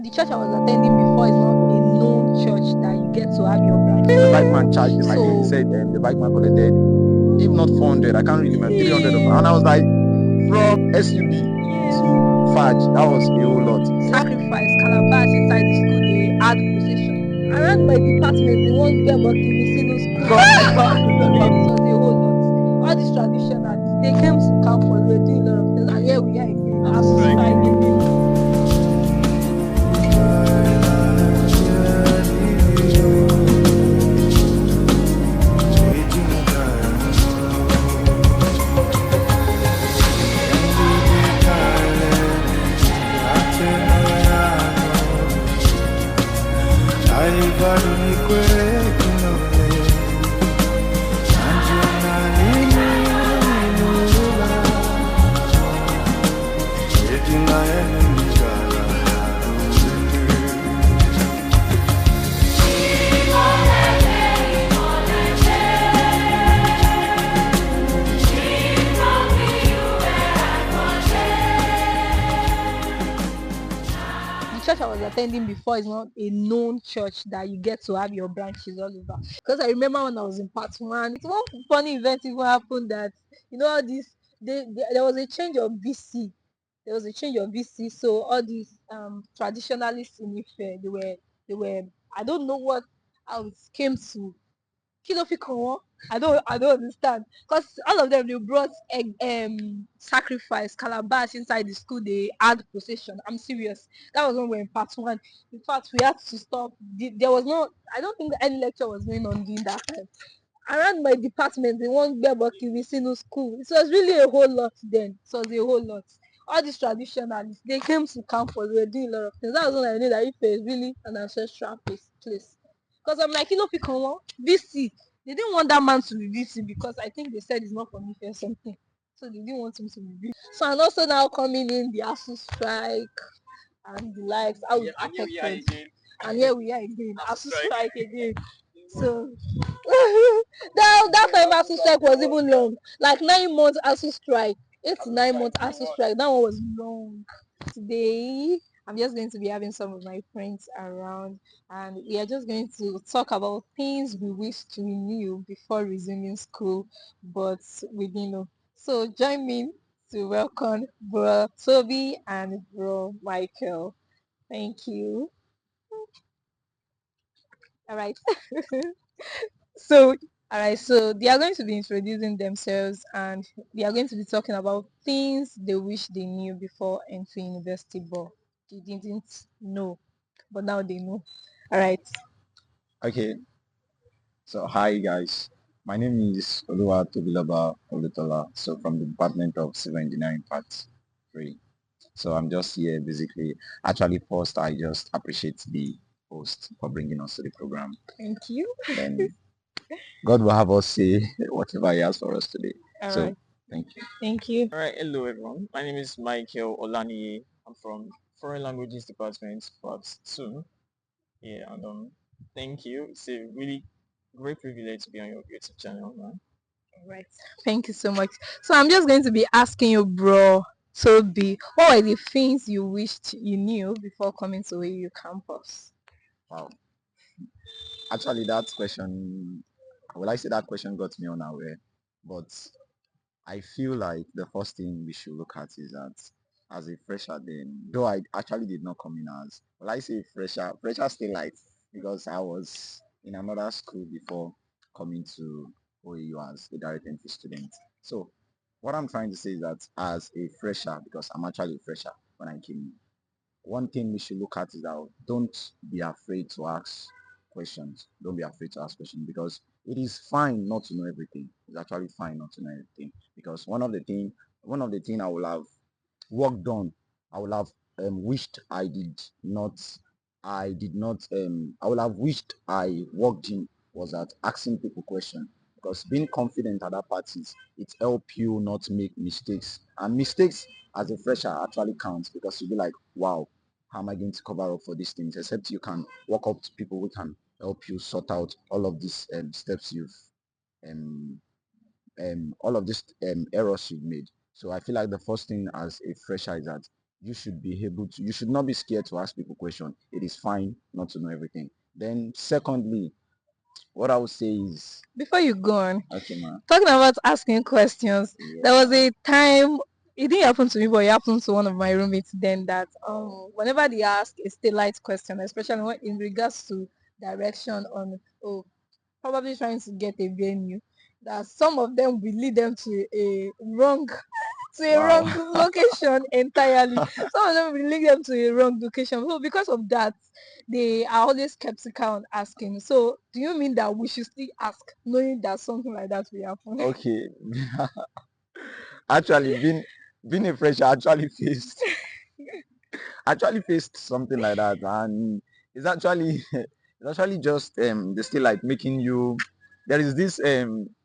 The church I was attending before is not a known church that you get to have your branch. The bike man charged him. He said the bike man collected, if not 400, I can't really remember, 300 of them. And I was like, from SUB to Fudge, that was a whole lot. Sacrifice, calabash inside the school, they had procession. Around my department, they want to get back to the single school. God, it was a whole lot. All these traditionalists, they came to campus, they were doing a lot of things, and here we are again. As strike again. Church I was attending before is not a known church that you get to have your branches all over. Because I remember when I was in part one, it's one funny event even happened that all this there was a change of VC. There was a change of VC, so all these traditionalists in Ife, they were I don't know how it came to I don't understand because all of them they brought sacrifice calabash inside the school. They had procession. I'm serious. That was when we were in part one. In fact, we had to stop. There was no. I don't think any lecture was going on during that time. Around my department, they won't get back in no school. It was really a whole lot then. It was a whole lot. All these traditionalists, they came to campus. They were doing a lot of things. That was when I knew that Ife is really an ancestral place. Because I'm like, VC. They didn't want that man to be VC because I think they said it's not for me or something. So they didn't want him to be VC. So and also now coming in the ASU strike and the likes, how it affected. And here we are again, ASU strike again. So that time ASU strike was even long. Like 9 months ASU strike. 8 to 9 months ASU strike. That one was long. Today I'm just going to be having some of my friends around and we are just going to talk about things we wish we knew before resuming school, but we didn't know. So join me to welcome bro Toby and bro Michael. Thank you. All right. So so they are going to be introducing themselves and they are going to be talking about things they wish they knew before entering university, but they didn't know, but now they know. All right. Okay, so hi guys. My name is Oluwa Tobilaba Olutola, so from the Department of Civil Engineering Part 3. So I'm just here basically. Actually, first, I just appreciate the host for bringing us to the program. Thank you. Then God will have us say whatever he has for us today. All so right. Thank you. Thank you. All right, hello everyone. My name is Michael Olaniye. I'm from Foreign Languages Department, Part 2. Yeah, and thank you. It's a really great privilege to be on your YouTube channel, man. All right. Thank you so much. So I'm just going to be asking you, bro Toby, what were the things you wished you knew before coming to AU campus? Wow. Actually, that question, I say that question got me unaware, but I feel like the first thing we should look at is that as a fresher then, though I actually did not come in as, I say fresher still light because I was in another school before coming to OAU as a direct entry student. So what I'm trying to say is that as a fresher, because I'm actually a fresher when I came in, one thing we should look at is that don't be afraid to ask questions. Don't be afraid to ask questions because it is fine not to know everything. It's actually fine not to know everything because one of the thing I will have worked on, I will have wished I did not, I will have wished I worked in was that asking people questions because being confident at that parties, it help you not make mistakes and mistakes as a fresher actually counts because you'll be like, wow, how am I going to cover up for these things? Except you can walk up to people who can help you sort out all of these steps you've um, all of these errors you've made. So I feel like the first thing as a fresher is that you should be able to, you should not be scared to ask people questions. It is fine not to know everything. Then secondly, what I would say is, Before you go on, okay, man. talking about asking questions, there was Yeah. a time, it didn't happen to me, but it happened to one of my roommates then, that whenever they ask a statelight question, especially when in regards to direction on, oh, probably trying to get a venue, that some of them will lead them to a wrong Wow. location entirely. Some of them will lead them to a wrong location. So because of that, they are always skeptical on asking. So do you mean that we should still ask, knowing that something like that will happen? Okay. Actually, being a fresher, actually faced something like that, and it's actually it's actually just the still like making you, there is this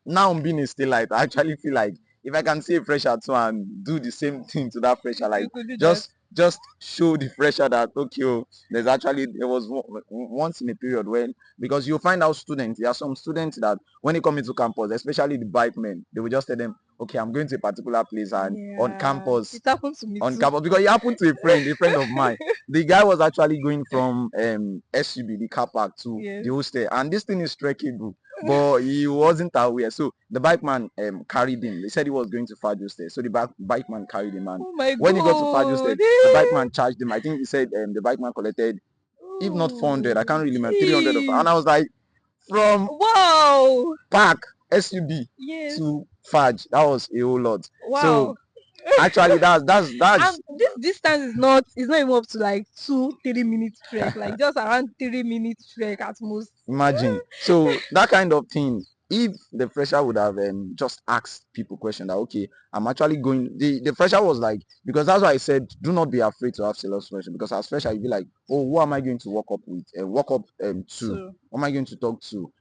now being a still like, I actually feel like if I can see a fresher too and do the same thing to that fresher, like You could do that. just show the fresher that okay, oh, there was once in a period when, because you find out students, there are some students that when they come into campus, especially the bike men, they will just tell them, okay, I'm going to a particular place, and on Yeah, campus, it happened to me on too. campus, because it happened to a friend of mine. The guy was actually going from SUB, the car park, to Yes. the hostel, and this thing is trekkable, but he wasn't aware. So the bike man carried him. He said he was going to Faj hostel, so the bike man carried him, and Oh my when he got to Faj hostel, god. the bike man charged him. I think he said the bike man collected, if not 400, I can't Oh, really remember, 300 of, and jeez. I was like, from Wow. park SUB Yes. to Faj, that was a whole lot. So Wow. actually, that's And this distance is not even up to like 2-3 minutes trek, like just around 3 minutes trek at most. imagine. So that kind of thing, if the fresher would have just asked people question that, okay, I'm actually going, the fresher was like, because that's why I said do not be afraid to ask a lot of questions, because as fresher you'll be like, oh, who am I going to walk up with, walk up to, So who am I going to talk to,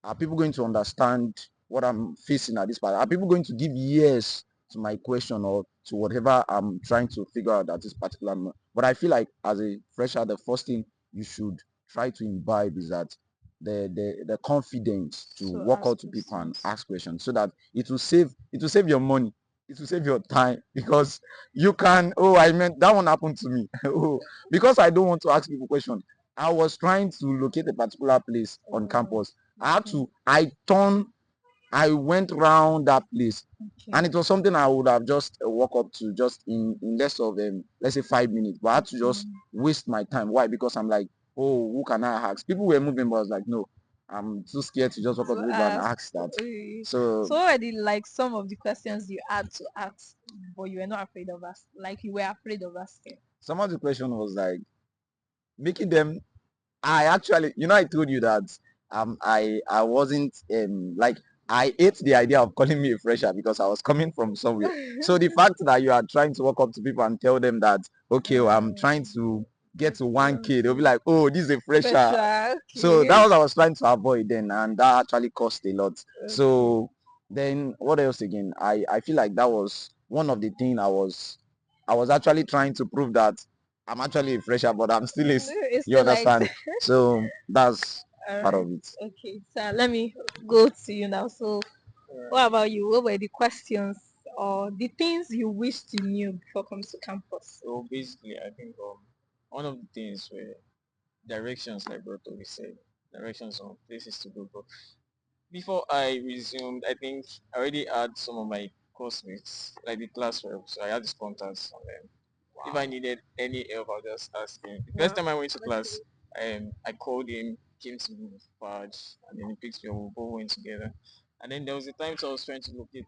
are people going to understand what I'm facing at this part, are people going to give yes to my question or to whatever I'm trying to figure out at this particular moment. But I feel like as a fresher, the first thing you should try to imbibe is that the confidence to walk ask out to people and questions. ask questions, so that it will save your money, it will save your time, because you can, oh, I meant that one happened to me. Oh, because I don't want to ask people questions, I was trying to locate a particular place on Oh, campus. I had okay. to, I went around that place, Okay. and it was something I would have just walk up to just in less of let's say 5 minutes, but I had to Okay. just waste my time. Why? Because I'm like, oh, who can I ask? People were moving, but I was like, no, I'm too scared to just walk up to To people and ask. ask that. So So already like some of the questions you had to ask, but you were not afraid of asking. Like you were afraid of asking. some of the question was like making them, I actually, I told you that I wasn't like, I ate the idea of calling me a fresher because I was coming from somewhere. So the fact that you are trying to walk up to people and tell them that, okay, well, I'm trying to get to 1K, they'll be like, oh, this is a fresher. Special. So Okay. that was I was trying to avoid then, and that actually cost a lot. Okay. So then what else again? I feel like that was one of the things I was actually trying to prove that I'm actually a fresher, but I'm still a, It's you still like understand? So that's all part right. of it. Okay. So let me go to you now. So what Alright. about you? What were the questions or the things you wished you knew before coming to campus? So basically, I think one of the things were directions, like Roto we said, directions on places to go. But before I resumed, I think I already had some of my classmates, like the class rep, so I had his contacts on them. If I needed any help, I'll just ask him. The first Wow. time I went to class, I called him, came to Paj, and then he picked me up. We both went together. And then there was a time so I was trying to locate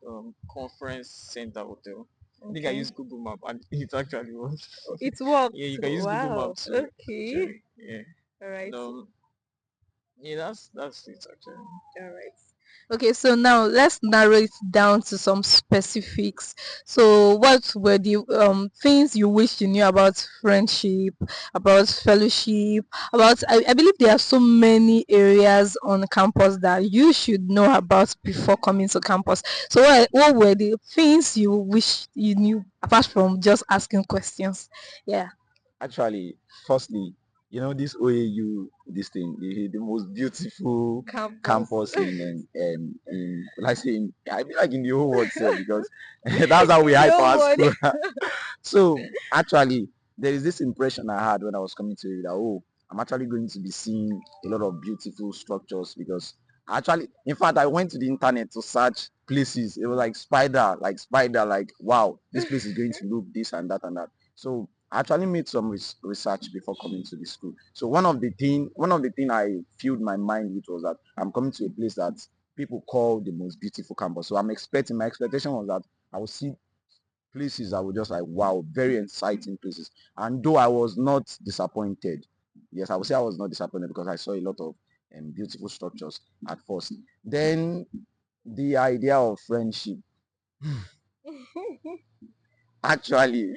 conference center hotel. I think I Okay. used Google Map and it actually worked. It worked. Yeah, you can use Google Wow. Map to Okay. actually, yeah. All right. And yeah, that's it actually. All right. Okay, so now let's narrow it down to some specifics. So, what were the things you wish you knew about friendship, about fellowship, about? I believe there are so many areas on campus that you should know about before coming to campus. So, what were the things you wish you knew apart from just asking questions? Yeah, Actually, firstly, this OAU, this thing, the most beautiful campus. campus in let's say I feel like in the whole world, sef, because that's how we In the hype whole our world. school. So actually, there is this impression I had when I was coming to it that, oh, I'm actually going to be seeing a lot of beautiful structures because actually, in fact, I went to the internet to search places. It was like spider, like wow, this place is going to look this and that and that. So I actually made some research before coming to the school. So one of the thing I filled my mind with was that I'm coming to a place that people call the most beautiful campus. So my expectation was that I will see places I was just like, wow, very exciting places. And though I was not disappointed, yes, I would say I was not disappointed because I saw a lot of beautiful structures at first. Then the idea of friendship, actually,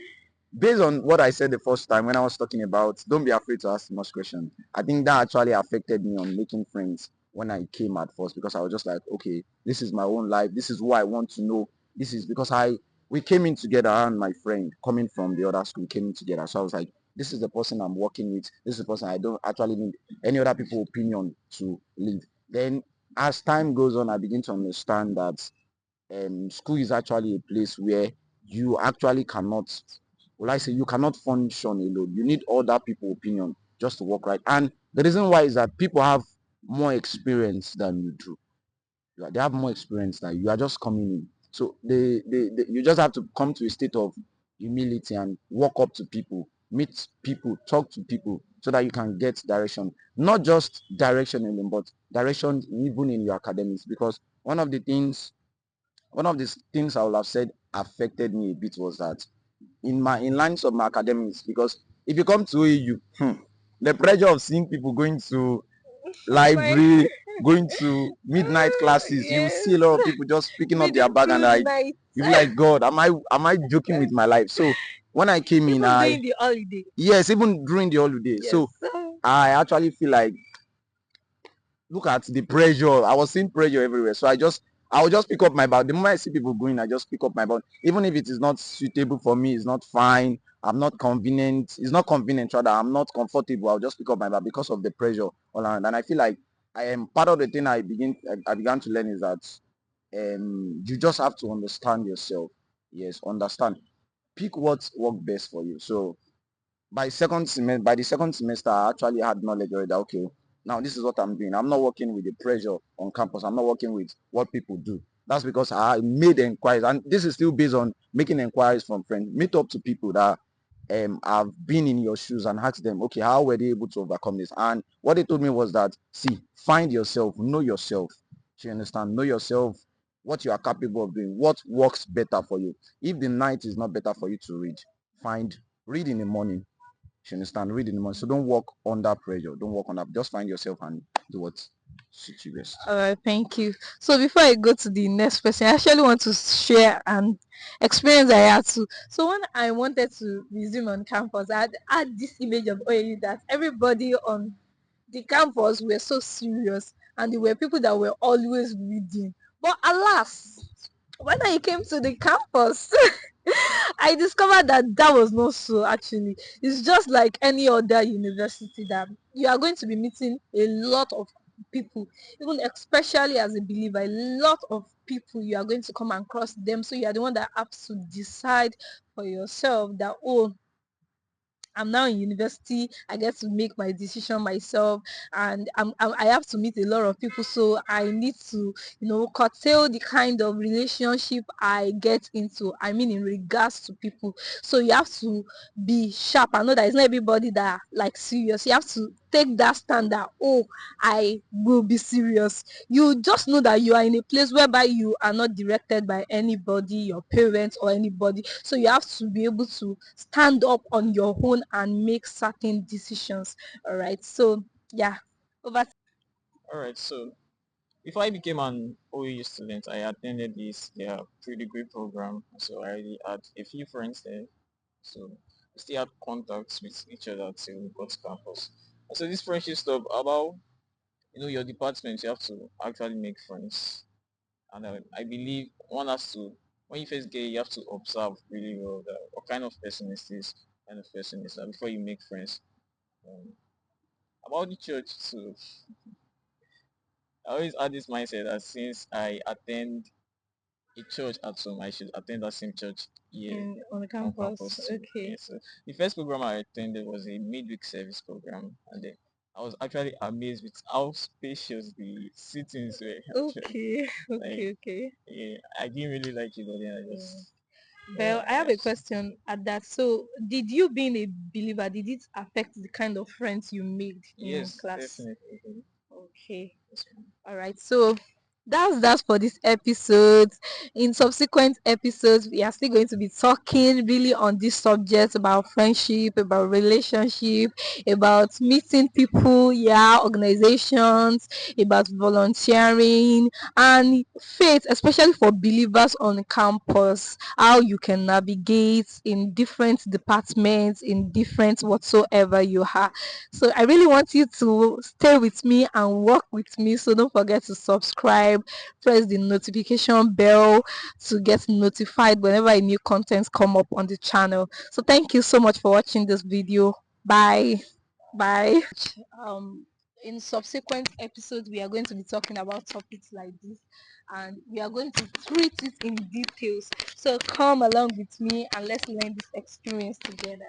based on what I said the first time when I was talking about, don't be afraid to ask much questions. I think that actually affected me on making friends when I came at first because I was just like, okay, this is my own life. This is who I want to know. This is because we came in together and my friend coming from the other school came in together. So I was like, this is the person I'm working with. This is the person I don't actually need any other people's opinion to lead. Then as time goes on, I begin to understand that school is actually a place where you actually cannot, well, I say you cannot function alone. You need other people's opinion just to work right. And the reason why is that people have more experience than you do. They have more experience than you are just coming in. So you just have to come to a state of humility and walk up to people, meet people, talk to people so that you can get direction. Not just direction alone, but direction even in your academics. Because one of the things I would have said affected me a bit was that in lines of my academics, because if you come to AU, the pressure of seeing people going to My library, going to midnight classes, you yes, see a lot of people just picking up their reading bag and through the like night. you be like, God, am I joking with my life? So when I came in, Even during the holiday. yes, even during the holiday, Yes. so I actually feel like, look at the pressure. I was seeing pressure everywhere. So I will just pick up my bag. The moment I see people going, I just pick up my bag. Even if it is not suitable for me, it's not fine. I'm not convenient. It's not convenient, rather. I'm not comfortable. I'll just pick up my bag because of the pressure all around. And I feel like I am part of the thing I began to learn is that you just have to understand yourself. Yes, understand. Pick what works best for you. So by the second semester, I actually had knowledge already that, okay, now this is what I'm doing. I'm not working with the pressure on campus. I'm not working with what people do. That's because I made inquiries, and this is still based on making inquiries from friends. Meet up to people that have been in your shoes and ask them, okay, how were they able to overcome this? And what they told me was that, see, find yourself, know yourself. Do you understand? Know yourself, what you are capable of doing, what works better for you. If the night is not better for you to read, read in the morning. You understand? Read in the morning. So don't work under pressure. Don't work under. Just find yourself and do what suits you best. All right, thank you. So before I go to the next person, I actually want to share an experience I had too. So when I wanted to resume on campus, I had this image of OAU that everybody on the campus were so serious and there were people that were always reading. But alas, when I came to the campus, I discovered that that was not so actually. It's just like any other university that you are going to be meeting a lot of people, even especially as a believer, a lot of people you are going to come across them. So you are the one that have to decide for yourself that, oh, I'm now in university. I get to make my decision myself, and I have to meet a lot of people. So I need to, curtail the kind of relationship I get into. I mean, in regards to people. So you have to be sharp. I know that it's not everybody that like serious. You have to take that stand that, oh, I will be serious. You just know that you are in a place whereby you are not directed by anybody, your parents or anybody. So you have to be able to stand up on your own and make certain decisions. All right. So yeah, over. All right. So before I became an OEU student, I attended this their pre-degree program. So I already had a few friends there. So we still had contacts with each other till we got to campus. And so this friendship stuff about your department, you have to actually make friends. And I believe one has to, when you first get, you have to observe really well that what kind of person is this, kind of person is that before you make friends. Um, about the church too, I always had this mindset that since I attend a church at home, I should attend that same church Yeah, on the on campus. campus too. Okay. Yeah, so the first program I attended was a midweek service program, and then I was actually amazed with how spacious the sittings were. Actually, Okay. like, Okay. yeah, I didn't really like it, but then I Yeah. just, yeah, Well, I have a that's, question at that. So, did you being a believer, did it affect the kind of friends you made in yes, class? definitely. Okay. Yes, ma'am. All right. So that's for this episode. In subsequent episodes, we are still going to be talking really on this subject about friendship, about relationship, about meeting people, yeah, organizations, about volunteering and faith, especially for believers on campus, how you can navigate in different departments, in different whatsoever you are. So I really want you to stay with me and work with me. So don't forget to subscribe, press the notification bell to get notified whenever a new content come up on the channel. So thank you so much for watching this video. Bye. Bye. In subsequent episodes, we are going to be talking about topics like this and we are going to treat it in details. So come along with me and let's learn this experience together.